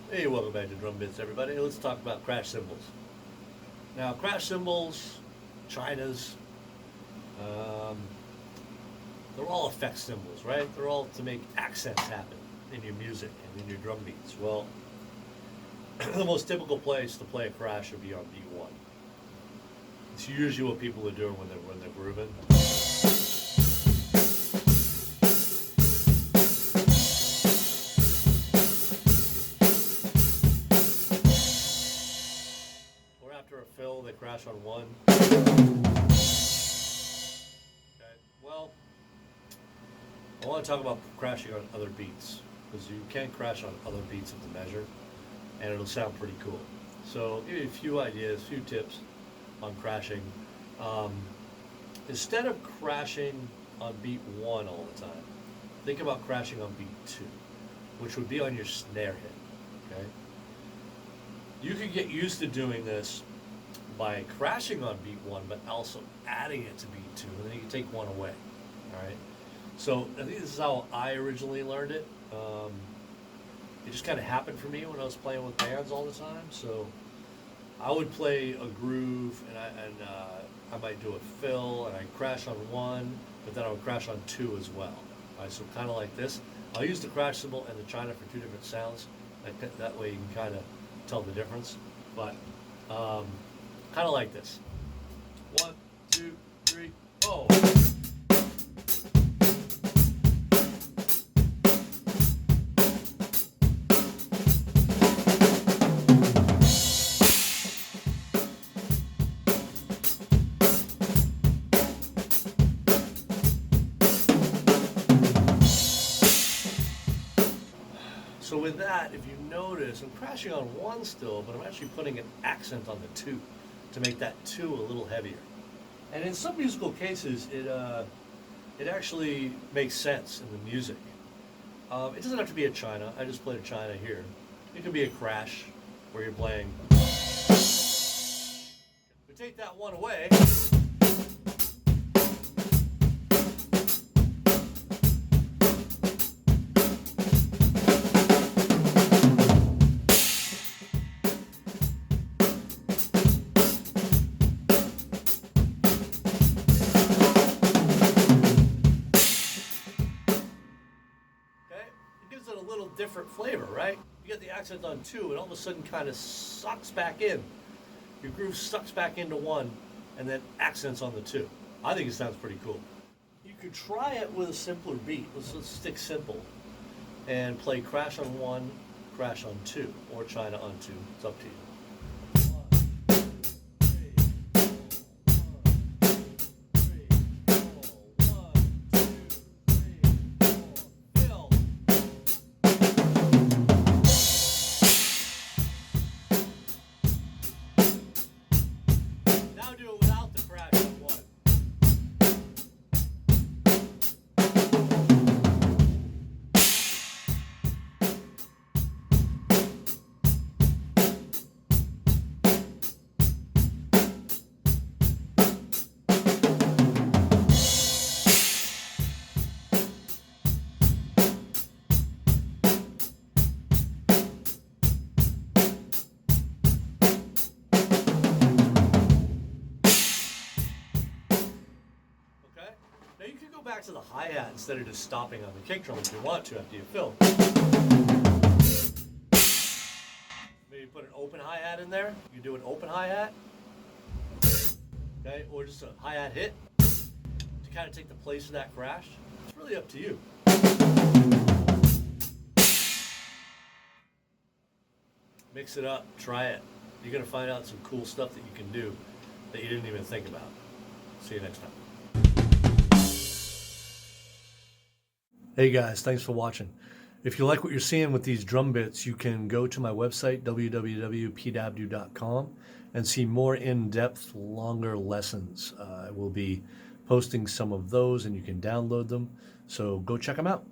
Hey, welcome back to Drum Bits, everybody. Let's talk about crash cymbals. Now, crash cymbals, China's, um, they're all effect cymbals, right? They're all to make accents happen in your music and in your drum beats. Well, the most typical place to play a crash would be on beat one. It's usually what people are doing when they're grooving. Or after a fill, they crash on one. Okay. Well, I want to talk about crashing on other beats, because you can crash on other beats of the measure, and it'll sound pretty cool. So I'll give you a few ideas, a few tips on crashing. Instead of crashing on beat one all the time, think about crashing on beat two, which would be on your snare hit. Okay. You can get used to doing this by crashing on beat one, but also adding it to beat two, and then you can take one away. All right. So I think this is how I originally learned it. It just kind of happened for me when I was playing with bands all the time. So I would play a groove, and I might do a fill, and I'd crash on one, but then I would crash on two as well. All right, so kind of like this. I'll use the crash cymbal and the China for two different sounds. That way you can kind of tell the difference. But kind of like this. 1, 2, 3, oh. So with that, if you notice, I'm crashing on one still, but I'm actually putting an accent on the two to make that two a little heavier. And in some musical cases, it actually makes sense in the music. It doesn't have to be a China. I just played a China here. It could be a crash where you're playing. We take that one away. Gives it a little different flavor, right? You get the accent on two, and all of a sudden kind of sucks back in. Your groove sucks back into one, and then accents on the two. I think it sounds pretty cool. You could try it with a simpler beat. Let's stick simple and play crash on one, crash on two, or China on two. It's up to you. Do it without the crash on one. Now you could go back to the hi-hat instead of just stopping on the kick drum if you want to after you fill. Maybe put an open hi-hat in there. You do an open hi-hat. Okay, or just a hi-hat hit to kind of take the place of that crash. It's really up to you. Mix it up, try it. You're going to find out some cool stuff that you can do that you didn't even think about. See you next time. Hey guys, thanks for watching. If you like what you're seeing with these drum bits, you can go to my website, www.pdabdu.com, and see more in-depth, longer lessons. I will be posting some of those, and you can download them. So go check them out.